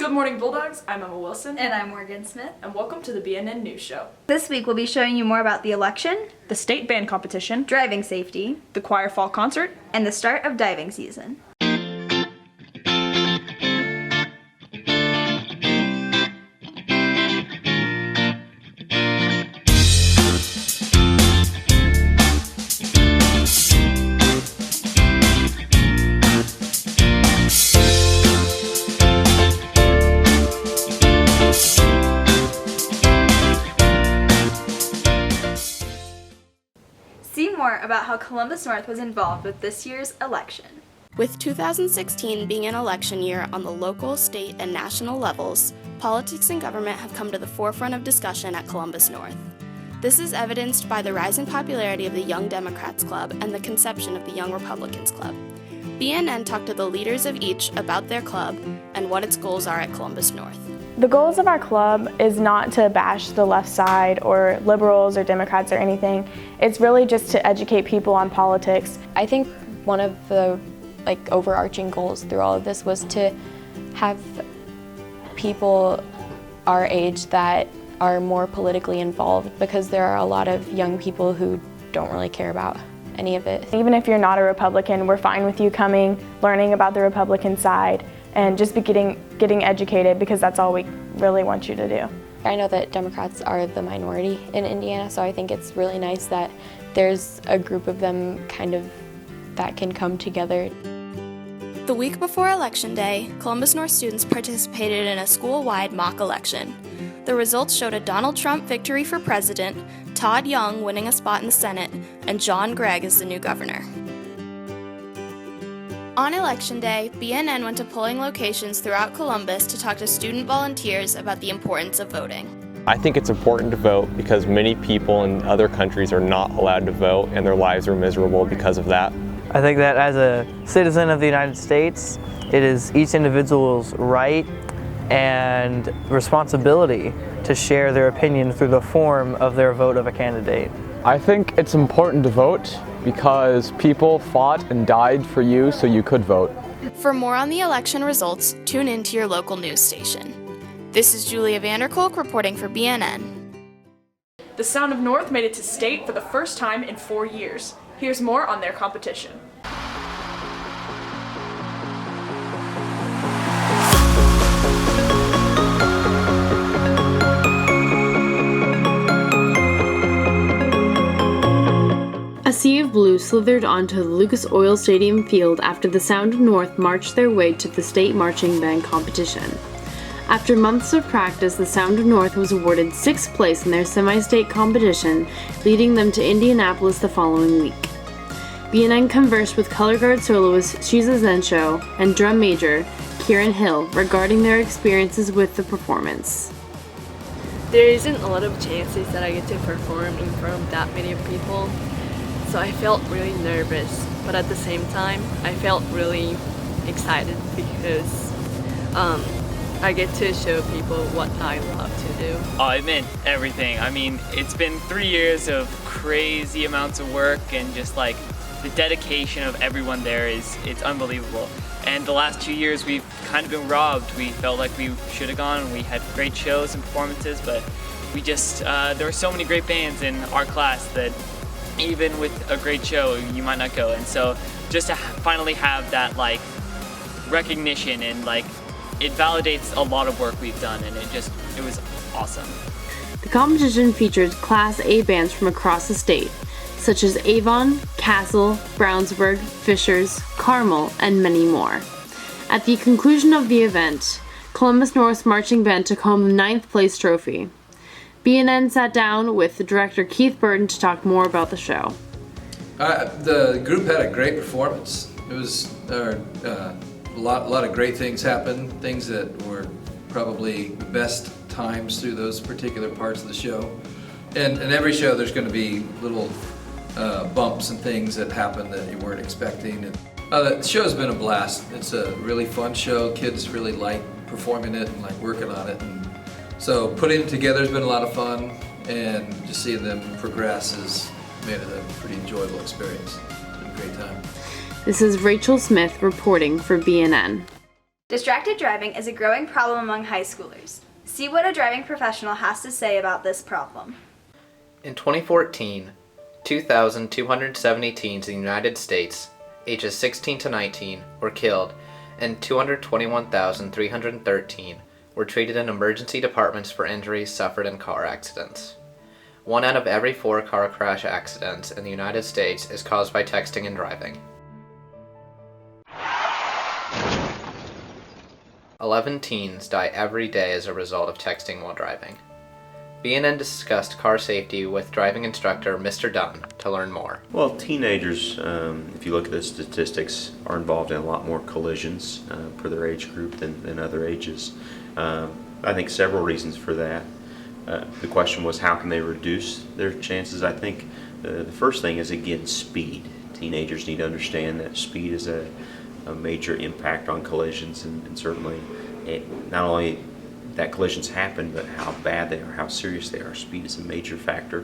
Good morning, Bulldogs. I'm Emma Wilson. And I'm Morgan Smith. And welcome to the BNN News Show. This week we'll be showing you more about the election, The state band competition, driving safety, the choir fall concert, and the start of diving season. See more about how Columbus North was involved with this year's election. With 2016 being an election year on the local, state, and national levels, politics and government have come to the forefront of discussion at Columbus North. This is evidenced by the rising popularity of the Young Democrats Club and the conception of the Young Republicans Club. BNN talked to the leaders of each about their club and what its goals are at Columbus North. The goals of our club is not to bash the left side or liberals or Democrats or anything. It's really just to educate people on politics. I think one of the overarching goals through all of this was to have people our age that are more politically involved, because there are a lot of young people who don't really care about any of it. Even if you're not a Republican, we're fine with you coming, learning about the Republican side, and just getting educated, because that's all we really want you to do. I know that Democrats are the minority in Indiana, so I think it's really nice that there's a group of them that can come together. The week before Election Day, Columbus North students participated in a school-wide mock election. The results showed a Donald Trump victory for president, Todd Young winning a spot in the Senate, and John Gregg as the new governor. On Election Day, BNN went to polling locations throughout Columbus to talk to student volunteers about the importance of voting. I think it's important to vote because many people in other countries are not allowed to vote and their lives are miserable because of that. I think that as a citizen of the United States, it is each individual's right and responsibility to share their opinion through the form of their vote of a candidate. I think it's important to vote because people fought and died for you so you could vote. For more on the election results, tune in to your local news station. This is Julia Vanderkolk reporting for BNN. The Sound of North made it to state for the first time in 4 years. Here's more on their competition. A sea of blue slithered onto the Lucas Oil Stadium field after the Sound of North marched their way to the state marching band competition. After months of practice, the Sound of North was awarded 6th place in their semi-state competition, leading them to Indianapolis the following week. BNN conversed with color guard soloist Shiza Zensho and drum major Kieran Hill regarding their experiences with the performance. There isn't a lot of chances that I get to perform in front of that many people, so I felt really nervous, but at the same time I felt really excited because I get to show people what I love to do. Oh, it meant everything. I mean, it's been 3 years of crazy amounts of work, and just like the dedication of everyone there it's unbelievable. And the last 2 years we've kind of been robbed. We felt like we should have gone, and we had great shows and performances, but we just, there were so many great bands in our class that even with a great show, you might not go. And so just to finally have that recognition and it validates a lot of work we've done, and it was awesome. The competition featured Class A bands from across the state, such as Avon, Castle, Brownsburg, Fishers, Carmel, and many more. At the conclusion of the event, Columbus North's marching band took home the 9th place trophy. BNN sat down with the director Keith Burton to talk more about the show. The group had a great performance. It was a lot of great things happened, things that were probably the best times through those particular parts of the show. And in every show there's going to be little bumps and things that happen that you weren't expecting. And, the show's been a blast. It's a really fun show. Kids really like performing it and like working on it. And so putting it together has been a lot of fun, and just seeing them progress has made it a pretty enjoyable experience. It's been a great time. This is Rachel Smith reporting for BNN. Distracted driving is a growing problem among high schoolers. See what a driving professional has to say about this problem. In 2014, 2,270 teens in the United States, ages 16 to 19, were killed, and 221,313 were treated in emergency departments for injuries suffered in car accidents. 1 out of every 4 car crash accidents in the United States is caused by texting and driving. 11 teens die every day as a result of texting while driving. BNN discussed car safety with driving instructor Mr. Dunn to learn more. Well, teenagers, if you look at the statistics, are involved in a lot more collisions for their age group than other ages. I think several reasons for that. The question was, how can they reduce their chances? I think the first thing is, again, speed. Teenagers need to understand that speed is a major impact on collisions, and certainly not only that collisions happen, but how bad they are, how serious they are. Speed is a major factor.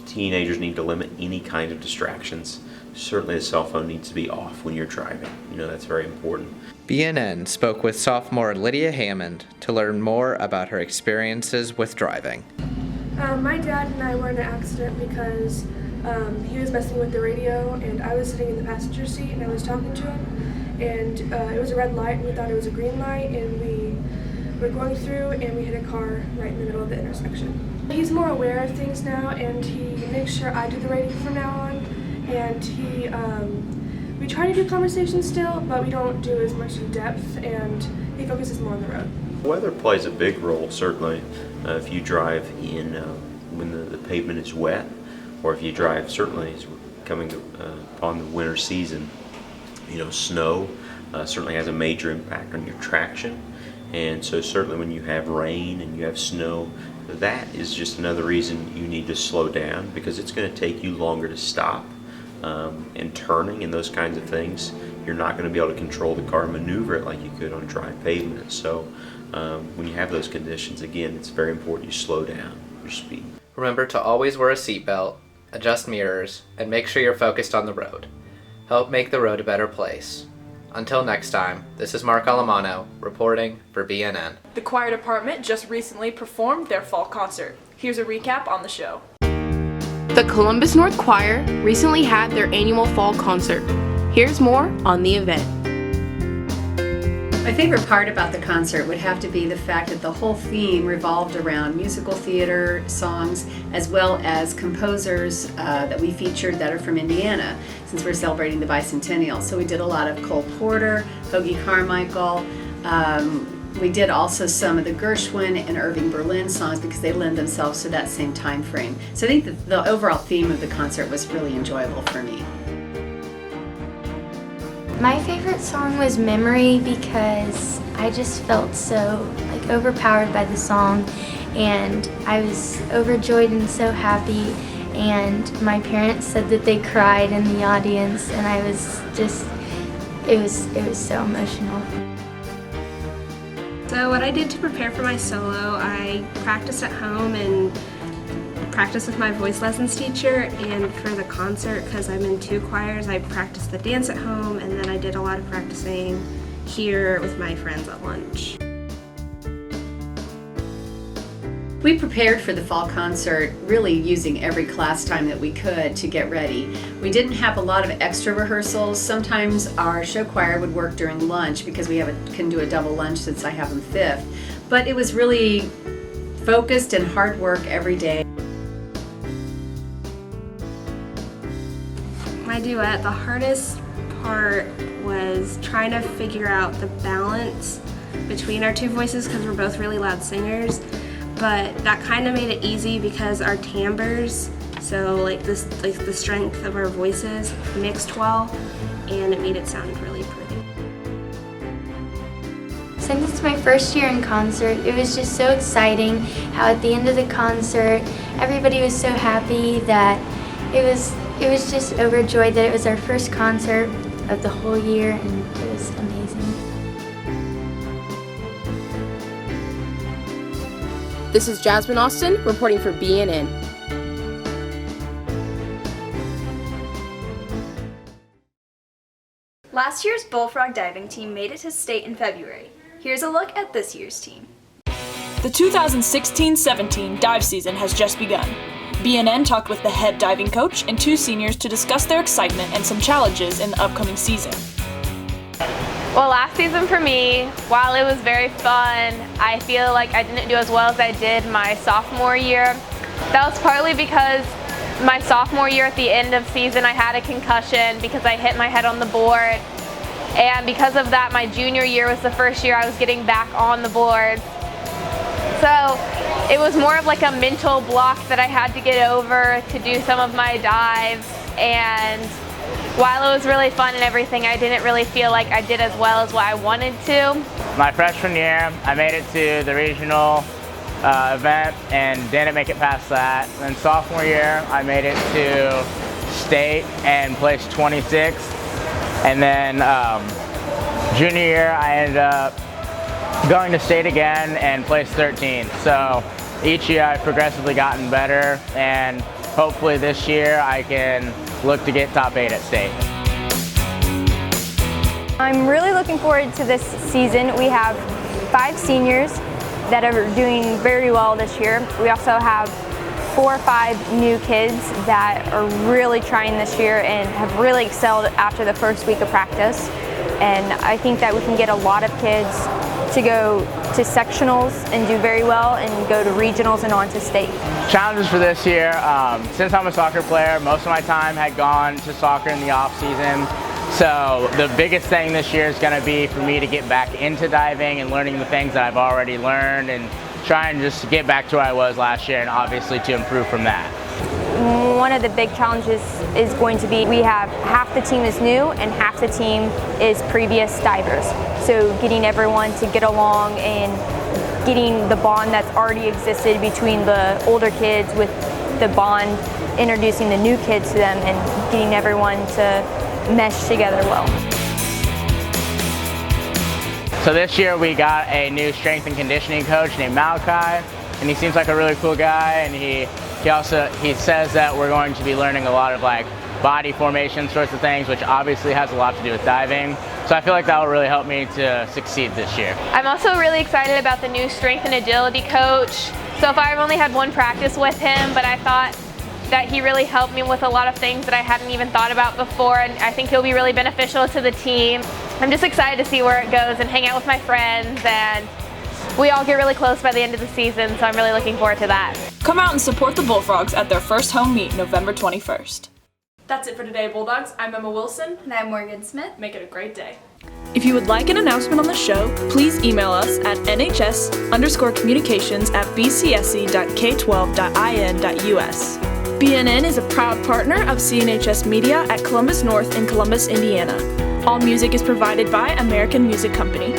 Teenagers need to limit any kind of distractions. Certainly the cell phone needs to be off when you're driving. That's very important. BNN spoke with sophomore Lydia Hammond to learn more about her experiences with driving. My dad and I were in an accident because he was messing with the radio, and I was sitting in the passenger seat and I was talking to him, and it was a red light and we thought it was a green light, and we were going through and we hit a car right in the middle of the intersection. He's more aware of things now, and he makes sure I do the radio from now on, and we try to do conversation still, but we don't do as much in depth, and he focuses more on the road. Weather plays a big role, certainly. If you drive in when the pavement is wet, or if you drive, certainly as we're coming upon the winter season, snow certainly has a major impact on your traction. And so certainly when you have rain and you have snow, that is just another reason you need to slow down, because it's going to take you longer to stop, and turning and those kinds of things. You're not going to be able to control the car and maneuver it like you could on dry pavement. So when you have those conditions, again, it's very important you slow down your speed. Remember to always wear a seatbelt, adjust mirrors, and make sure you're focused on the road. Help make the road a better place. Until next time, this is Mark Alamano reporting for BNN. The choir department just recently performed their fall concert. Here's a recap on the show. The Columbus North Choir recently had their annual fall concert. Here's more on the event. My favorite part about the concert would have to be the fact that the whole theme revolved around musical theater songs, as well as composers that we featured that are from Indiana, since we're celebrating the bicentennial. So we did a lot of Cole Porter, Hoagie Carmichael. We did also some of the Gershwin and Irving Berlin songs, because they lend themselves to that same time frame. So I think that the overall theme of the concert was really enjoyable for me. My favorite song was Memory, because I just felt so overpowered by the song, and I was overjoyed and so happy, and my parents said that they cried in the audience, and I was just, it was so emotional. So what I did to prepare for my solo, I practiced at home and practiced with my voice lessons teacher, and for the concert, because I'm in 2 choirs, I practiced the dance at home, and then I did a lot of practicing here with my friends at lunch. We prepared for the fall concert really using every class time that we could to get ready. We didn't have a lot of extra rehearsals. Sometimes our show choir would work during lunch, because we can do a double lunch since I have them 5th. But it was really focused and hard work every day. My duet, the hardest part was trying to figure out the balance between our 2 voices, because we're both really loud singers, but that kind of made it easy because our timbres, so the strength of our voices mixed well, and it made it sound really pretty. Since it's my first year in concert, it was just so exciting how at the end of the concert, everybody was so happy that it was just overjoyed that it was our first concert of the whole year, and it was amazing. This is Jasmine Austin reporting for BNN. Last Last year's Bullfrog diving team made it to state in February. Here's a look at this year's team. The 2016-17 dive season has just begun. BNN talked with the head diving coach and 2 seniors to discuss their excitement and some challenges in the upcoming season. Well, last season for me, while it was very fun, I feel like I didn't do as well as I did my sophomore year. That was partly because my sophomore year at the end of season I had a concussion because I hit my head on the board. And because of that, my junior year was the first year I was getting back on the board. So it was more of like a mental block that I had to get over to do some of my dives. And while it was really fun and everything, I didn't really feel like I did as well as what I wanted to. My freshman year, I made it to the regional event and didn't make it past that. Then sophomore year, I made it to state and placed 26th. And then junior year, I ended up going to state again and placed 13th. So each year I've progressively gotten better, and hopefully this year I can look to get top 8 at state. I'm really looking forward to this season. We have 5 seniors that are doing very well this year. We also have 4 or 5 new kids that are really trying this year and have really excelled after the first week of practice. And I think that we can get a lot of kids to go to sectionals and do very well and go to regionals and on to state. Challenges for this year, since I'm a soccer player, most of my time had gone to soccer in the off season. So the biggest thing this year is going to be for me to get back into diving and learning the things that I've already learned and trying just to get back to where I was last year and obviously to improve from that. One of the big challenges is going to be we have half the team is new and half the team is previous divers. So getting everyone to get along and getting the bond that's already existed between the older kids with the bond, introducing the new kids to them and getting everyone to mesh together well. So this year we got a new strength and conditioning coach named Malachi, and he seems like a really cool guy, and he says that we're going to be learning a lot of like body formation sorts of things, which obviously has a lot to do with diving. So I feel like that will really help me to succeed this year. I'm also really excited about the new strength and agility coach. So far I've only had 1 practice with him, but I thought that he really helped me with a lot of things that I hadn't even thought about before, and I think he'll be really beneficial to the team. I'm just excited to see where it goes and hang out with my friends, and we all get really close by the end of the season, so I'm really looking forward to that. Come out and support the Bullfrogs at their first home meet November 21st. That's it for today, Bulldogs. I'm Emma Wilson. And I'm Morgan Smith. Make it a great day. If you would like an announcement on the show, please email us at nhs_communications@bcsc.k12.in.us. BNN is a proud partner of CNHS Media at Columbus North in Columbus, Indiana. All music is provided by American Music Company.